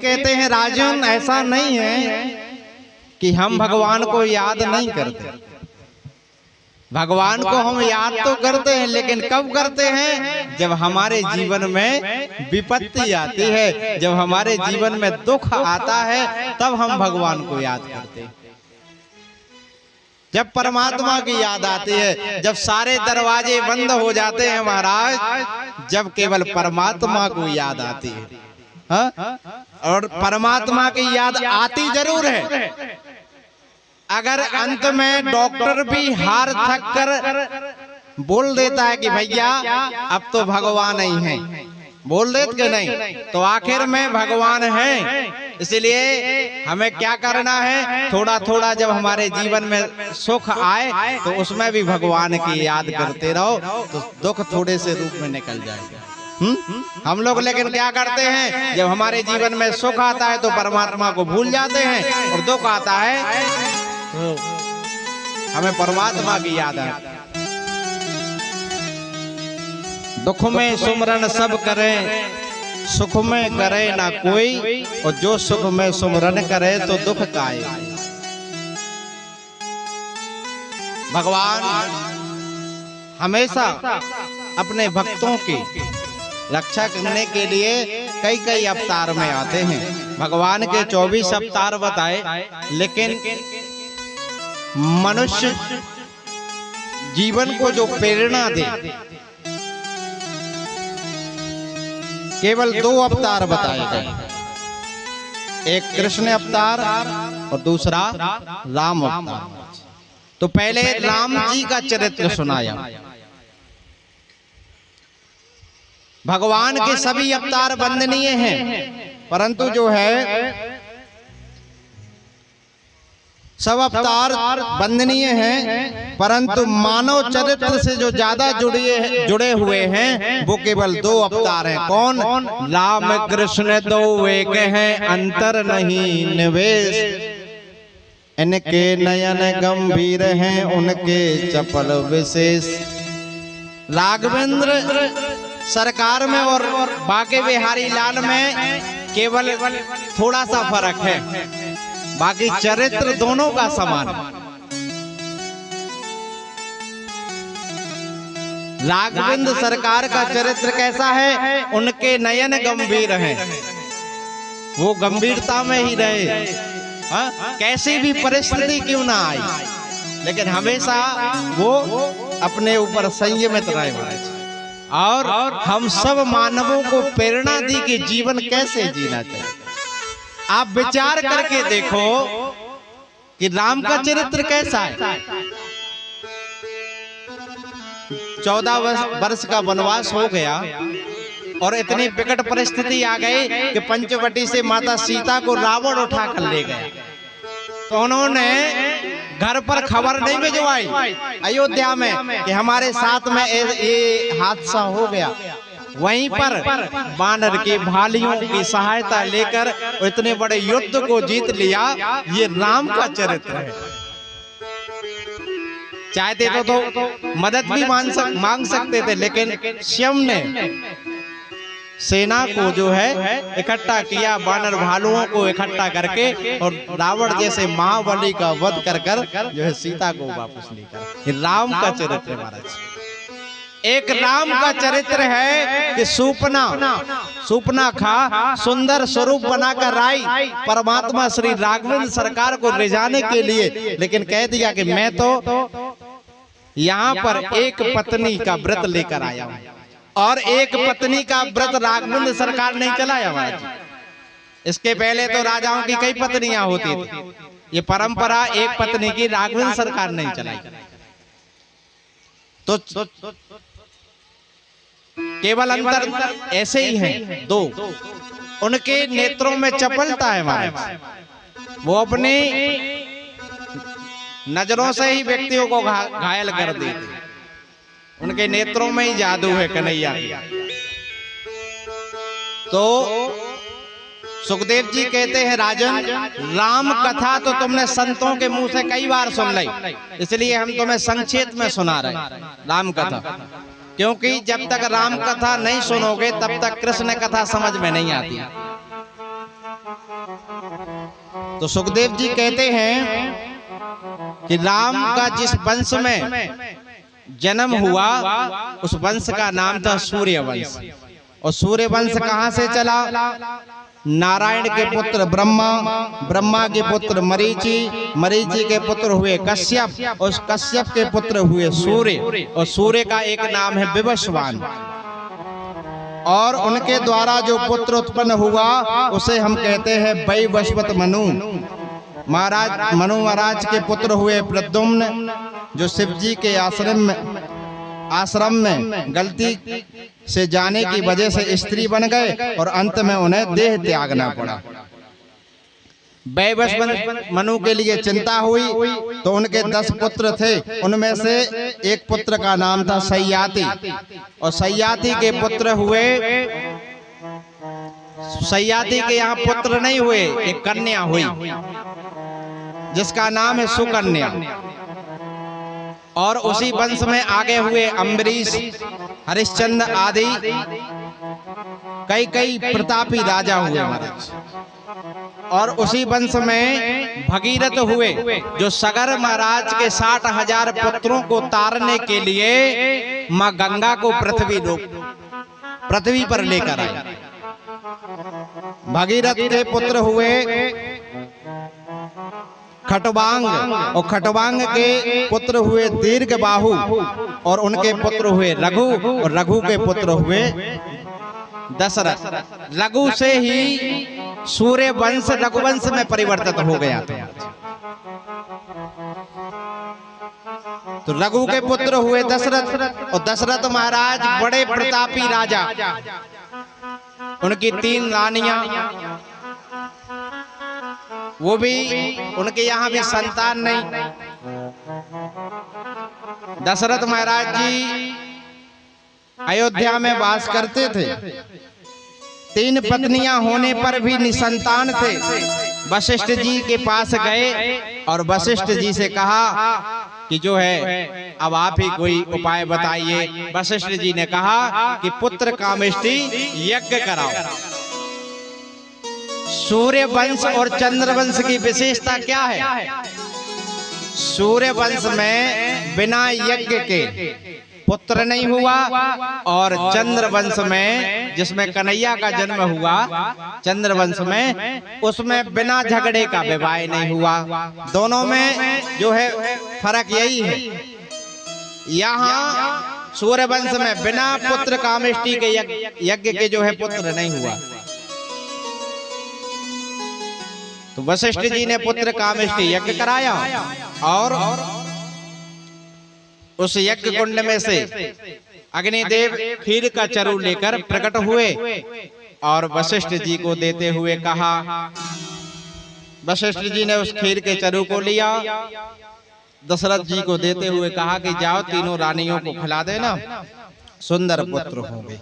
कहते हैं राजन ऐसा नहीं है कि हम भगवान को याद नहीं करते। भगवान को हम याद तो करते हैं, लेकिन कब करते हैं? जब हमारे जीवन में विपत्ति आती है, जब हमारे जीवन में दुख आता है, तब हम भगवान को याद करते हैं। जब परमात्मा की याद आती है, जब सारे दरवाजे बंद हो जाते हैं महाराज, जब केवल परमात्मा को याद आती है। हाँ? और परमात्मा की याद आती जरूर है। अगर अंत में डॉक्टर भी हार थक कर बोल देता है कि भैया अब तो भगवान ही है, बोल देते कि नहीं, तो आखिर में भगवान है। इसलिए हमें क्या करना है? थोड़ा थोड़ा जब हमारे जीवन में सुख आए तो उसमें भी भगवान की याद करते रहो, तो दुख थोड़े से रूप में निकल जाएगा। हम लोग लेकिन क्या करते हैं? जब हमारे जीवन में सुख आता है तो परमात्मा को भूल जाते हैं, और दुख आता है तो हमें परमात्मा की याद आती है। दुख में सुमरन सब करे, सुख में करे ना कोई, और जो सुख में सुमरन करे तो दुख काए। भगवान हमेशा अपने भक्तों की रक्षा करने के लिए कई कई अवतार में आते हैं। भगवान के 24 अवतार बताए, लेकिन मनुष्य जीवन को जो प्रेरणा दे, केवल 2 अवतार बताए गए। एक कृष्ण अवतार और दूसरा राम अवतार। तो पहले राम जी का चरित्र सुनाया। भगवान के सभी अवतार वंदनीय हैं, परंतु जो है सब अवतार वंदनीय हैं, परंतु मानव चरित्र से जो ज्यादा जुड़े हुए हैं वो केवल 2 अवतार हैं। कौन? राम कृष्ण दो एक हैं, अंतर नहीं निवेश। इनके नयन गंभीर हैं, उनके चपल विशेष। राघवेंद्र सरकार में और बाके बिहारी लाल में केवल थोड़ा सा फर्क है, बाकी चरित्र दोनों का समान है। राघवेंद्र सरकार का चरित्र कैसा है? उनके नयन गंभीर हैं, वो गंभीरता में ही रहे। हाँ? कैसी भी परिस्थिति क्यों ना आई, लेकिन हमेशा वो अपने ऊपर संयमित रहे। और हम सब मानवों को प्रेरणा दी कि जीवन कैसे जीना चाहिए। आप विचार करके देखो कि राम का चरित्र कैसा है। 14 वर्ष का वनवास हो गया और इतनी विकट परिस्थिति आ गई कि पंचवटी से माता सीता को रावण उठा कर ले गया। तो उन्होंने घर पर खबर नहीं भिजवाई अयोध्या में कि हमारे साथ में ये हादसा हो गया। वहीं पर वानर के भालियों की सहायता लेकर इतने बड़े युद्ध को जीत लिया। ये राम का चरित्र है। चाहते तो मदद भी मांग सकते थे, लेकिन स्वयं ने सेना को जो है इकट्ठा किया, वानर भालुओं को इकट्ठा करके, और रावण जैसे महाबली का वध कर जो है सीता को वापस लेकर। ये राम का चरित्र है महाराज। एक राम का चरित्र है कि सूपना खा सुंदर स्वरूप बनाकर आई परमात्मा श्री राघवेंद्र सरकार को रिझाने के लिए, लेकिन कह दिया कि मैं तो यहाँ पर एक पत्नी का व्रत लेकर आया हूँ, और एक पत्नी का व्रत राघवेंद्र सरकार नहीं चलाया महाराज। इसके पहले तो राजाओं की कई पत्नियां होती थी, ये परंपरा एक पत्नी की राघवेंद्र सरकार नहीं चलाई। तो केवल अंतर ऐसे ही है 2। उनके नेत्रों में चपलता है महाराज। वो अपनी नजरों से ही व्यक्तियों को घायल कर देते। उनके नेत्रों में ही जादू है कन्हैया। तो सुखदेव जी कहते हैं राजन, राम कथा तो तुमने संतों के मुंह से कई बार सुन ली, इसलिए हम तुम्हें संक्षेप में सुना रहे राम कथा। क्योंकि जब तक राम कथा नहीं सुनोगे तब तक कृष्ण कथा समझ में नहीं आती। तो सुखदेव जी कहते हैं कि राम का जिस वंश में जन्म हुआ उस वंश का नाम था सूर्य वंश। और सूर्य वंश कहां से चला? नारायण के पुत्र ब्रह्मा, ब्रह्मा के पुत्र मरीचि, मरीचि के पुत्र हुए कश्यप, और कश्यप के पुत्र हुए सूर्य, और सूर्य का एक नाम है विवस्वान। और उनके द्वारा जो पुत्र उत्पन्न हुआ उसे हम कहते हैं वैवस्वत मनु। महाराज मनु महाराज के पुत्र हुए प्रद्युम्न, जो शिव जी के आश्रम में गलती से जाने की वजह से स्त्री बन गए और अंत में उन्हें देह त्यागना पड़ा। वैवस्वत मनु के लिए चिंता हुई तो उनके 10 पुत्र थे, उनमें से एक पुत्र का नाम था सयाति, और सयाति के पुत्र हुए, सयाति के यहाँ पुत्र नहीं हुए, एक कन्या हुई जिसका नाम है सुकन्या। और उसी वंश में आगे हुए अम्बरीश, हरिश्चंद्र आदि कई प्रतापी राजा हुए महाराज। और उसी वंश में भगीरथ हुए, जो सगर महाराज के 60,000 पुत्रों को तारने के लिए मां गंगा को पृथ्वी पर लेकर आए। भगीरथ के पुत्र हुए खटवांग, और खटवांग के पुत्र हुए दीर्घबाहु, और उनके पुत्र हुए रघु, और रघु के पुत्र हुए दशरथ। रघु से ही सूर्य वंश रघुवंश में परिवर्तित हो गया था। तो रघु के पुत्र हुए दशरथ, और दशरथ महाराज बड़े प्रतापी राजा। उनकी 3 रानियां, वो भी उनके यहाँ भी संतान नहीं। दशरथ महाराज जी अयोध्या में वास करते थे, 3 पत्नियां होने पर भी निसंतान थे। वशिष्ठ जी के पास गए और वशिष्ठ जी से कहा कि जो है अब आप ही कोई उपाय बताइए। वशिष्ठ जी ने कहा कि पुत्र कामेष्टि यज्ञ कराओ। सूर्य वंश और चंद्र वंश की विशेषता क्या है? सूर्य वंश में बिना यज्ञ के पुत्र नहीं हुआ, और चंद्र वंश में जिसमें कन्हैया का जन्म हुआ, चंद्र वंश में उसमें बिना झगड़े का विवाह नहीं हुआ। दोनों में जो है फर्क यही है, यहाँ सूर्य वंश में बिना पुत्र कामेष्टि के यज्ञ के जो है पुत्र नहीं हुआ। तो वशिष्ठ जी ने पुत्र कामेष्टि यज्ञ कराया, और उस यज्ञ कुंड में से अग्निदेव खीर का चरु लेकर प्रकट हुए और वशिष्ठ जी को देते हुए कहा। वशिष्ठ जी ने उस खीर के चरु को लिया, दशरथ जी को देते हुए कहा कि जाओ तीनों रानियों को खिला देना, सुंदर पुत्र होंगे।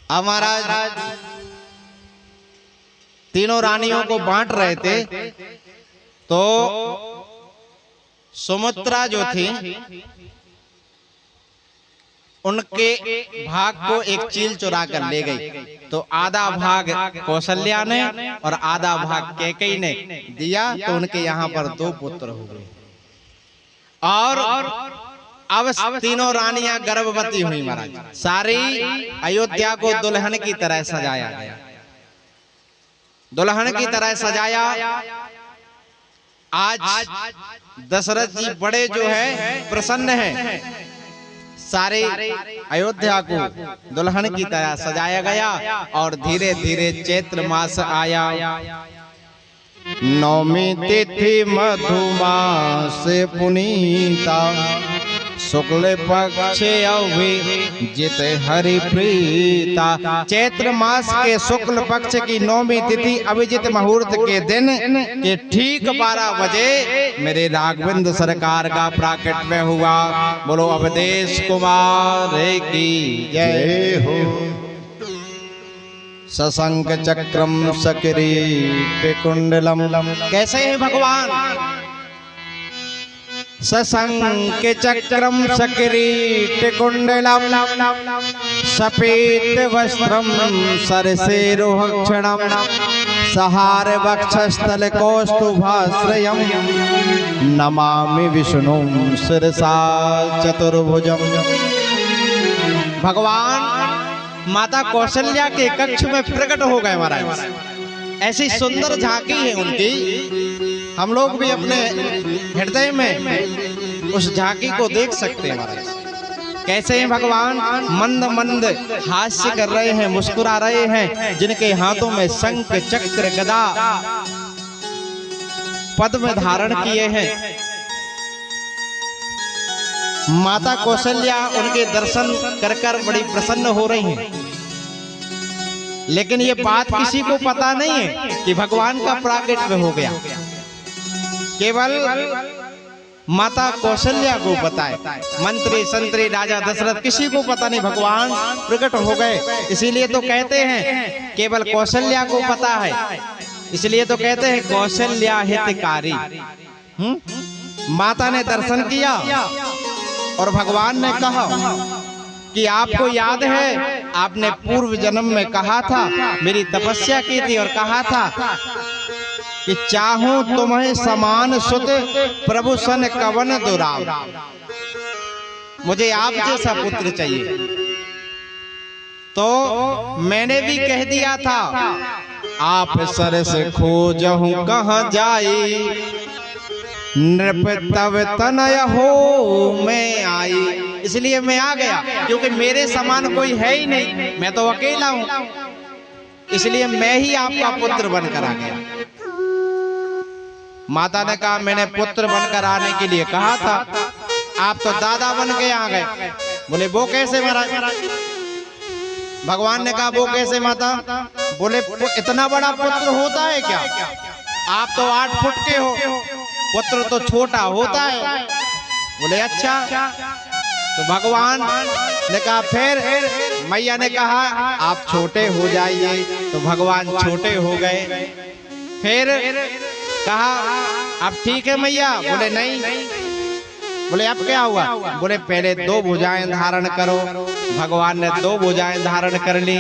अब महाराज तीनों रानियों को बांट रहे थे, तो सुमित्रा जो थी उनके भाग को एक चील चुरा कर ले गई। तो आधा भाग कौशल्या ने और आधा भाग कैकेयी ने दिया, तो उनके यहाँ पर 2 पुत्र हुए। और अब तीनों रानियां गर्भवती हुई महाराज। सारी अयोध्या को दुल्हन की तरह सजाया गया, दुल्हन की तरह सजाया। आज दशरथ जी बड़े जो है प्रसन्न हैं। सारे अयोध्या को दुल्हन की तरह सजाया गया, और धीरे धीरे चैत्र मास आया। 9वीं तिथि मधुमास पुनीता, शुक्ल पक्ष अभिजित हरि प्रीता। चैत्र मास के शुक्ल पक्ष की 9वीं तिथि अभिजित मुहूर्त के दिन के ठीक 12 बजे मेरे राघवेंद्र सरकार का प्राकट्य हुआ। बोलो अवधेश कुमार की जय हो। सशंक चक्रम सकिरीट कुंडलम। कैसे है भगवान? सशंक चक्रम सकिरीट कुंडलम, सफेद वस्त्रम सरसेरोहक्षणम, सहार वक्षस्थल कौस्तुभाश्रयम् नमामि विष्णुं शिरसा चतुर्भुजम्। भगवान माता कौशल्या के कक्ष में प्रकट हो गए महाराज। ऐसी सुंदर झांकी है उनकी, हम लोग भी अपने हृदय में उस झांकी को देख सकते हैं महाराज। कैसे हैं भगवान? मंद मंद हास्य कर रहे हैं, मुस्कुरा रहे हैं, जिनके हाथों में शंख चक्र गदा पद्म धारण किए हैं। माता कौशल्या उनके दर्शन कर कर बड़ी प्रसन्न हो रही हैं। लेकिन ये बात किसी को पता नहीं है कि भगवान का प्राकट्य हो गया। केवल माता कौशल्या को पता है, मंत्री संतरी राजा दशरथ किसी को पता नहीं भगवान प्रकट हो गए। इसीलिए तो कहते हैं केवल कौशल्या को पता है, इसलिए तो कहते हैं कौशल्या हितकारी। माता ने दर्शन किया और भगवान ने कहा कि आपको याद है आपने पूर्व जन्म में कहा था, मेरी तपस्या की थी और कहा था कि चाहूं तुम्हें समान सुत प्रभु सन कवन दुराव, मुझे आप जैसा पुत्र चाहिए। तो मैंने भी कह दिया था आप सरस खोजहूं कहां जाई, नृप तव तनय हो मैं आई। इसलिए मैं आ गया क्योंकि मेरे समान कोई है ही नहीं, मैं तो अकेला हूं, इसलिए मैं ही आपका पुत्र बनकर आ गया। माता ने कहा मैंने पुत्र बनकर आने के लिए कहा था, आप तो दादा बन के आ गए। बोले वो कैसे महाराज? भगवान ने कहा वो कैसे माता? बोले इतना बड़ा पुत्र होता है क्या? आप तो 8 फुट के हो, पुत्र तो छोटा होता है। बोले अच्छा। तो भगवान ने कहा फिर मैया ने कहा आप छोटे हो जाइए, तो भगवान छोटे हो गए। फिर कहा अब ठीक है मैया। बोले नहीं। बोले अब क्या हुआ? बोले पहले 2 भुजाएं धारण करो। भगवान ने 2 भुजाएं धारण कर ली।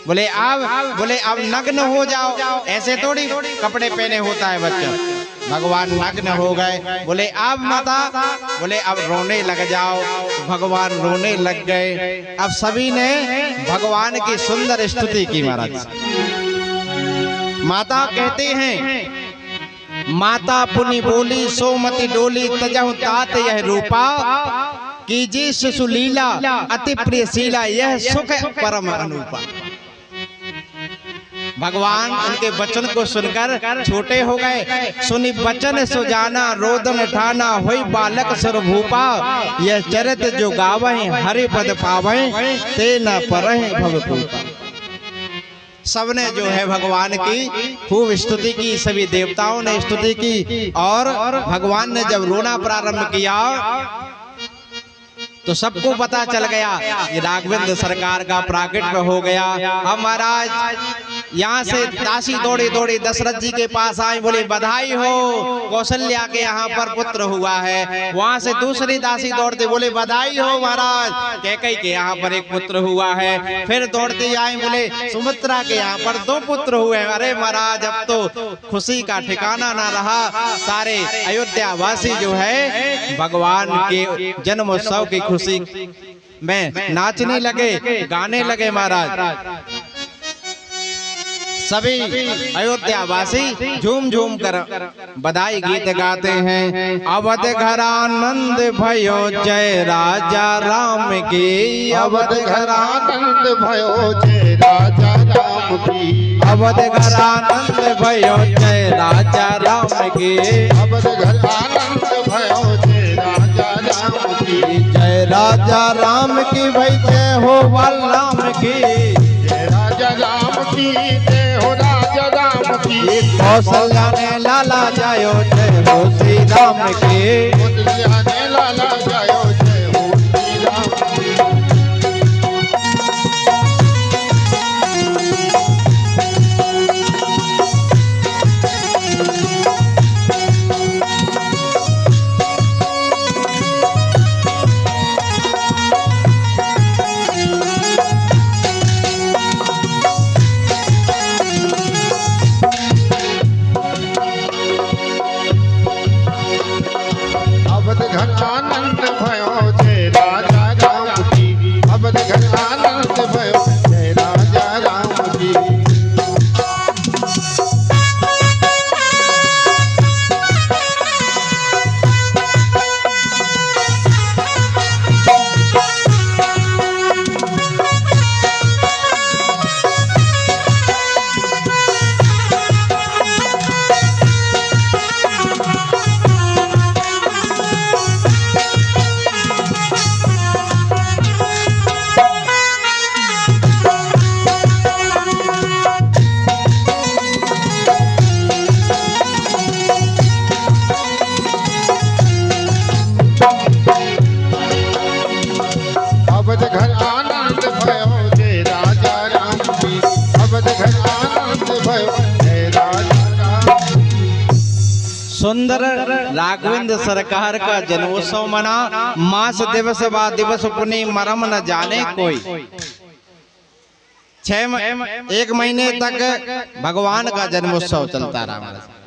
बोले अब नग्न हो जाओ, ऐसे थोड़ी कपड़े पहने होता है बच्चा। भगवान नग्न हो गए। बोले अब माता, बोले अब रोने लग जाओ। भगवान रोने लग गए। अब सभी ने भगवान की सुंदर स्तुति की महाराज। माता कहते हैं माता पुनि बोली सोमति डोली, तजहु तात यह रूपा, कीजिए शिशु लीला अति प्रिय शीला, यह सुख परम अनुपा। भगवान उनके वचन को सुनकर छोटे हो गए। सुनी वचन सुजाना, रोदन ठाना, होई बालक सर्वभूपा, यह चरित जो गावहि हरि पद पावहि, ते न परहि भवभूपा। सबने जो है भगवान की खूब स्तुति की, सभी देवताओं ने स्तुति की। और भगवान ने जब रोना प्रारंभ किया तो सबको पता चल गया ये राघवेंद्र सरकार का प्राकट्य हो गया। अब महाराज यहाँ से दासी दौड़ी दौड़ी दशरथ जी के पास आई, बोले बधाई हो, कौशल्या के यहाँ पर पुत्र हुआ है। वहाँ से दूसरी दासी दौड़ते बोले बधाई हो महाराज, कैकेयी के यहाँ पर एक पुत्र हुआ है। फिर दौड़ते आई बोले सुमित्रा के यहाँ पर 2 पुत्र हुए। अरे महाराज अब तो खुशी का ठिकाना ना रहा। सारे अयोध्या वासी जो है भगवान के जन्मोत्सव की खुशी में नाचने लगे, गाने लगे महाराज। सभी अयोध्या वासी झूम झूम कर बधाई गीत गाते हैं। अवध घर आनंद भयो जय राजा राम की, अवध घर आनंद भयो जय राजा राम की, अवध घर आनंद भयो जय राजा राम की, अवध घर आनंद भयो जय राजा राम की, जय राजा राम की भाई जय हो बलराम की, जय राजा राम की जय हो राजा राम की, कौशल्या ने लाला जायो जय हो श्री राम की, कौशल्या ने लाला जायो जय हो श्री राम की। सुंदर राघवेंद्र सरकार का जन्मोत्सव मना, मास दिवस बा दिवस पुनि मरम न जाने कोई। 1 महीने तक भगवान का जन्मोत्सव चलता रहा हमारे साथ।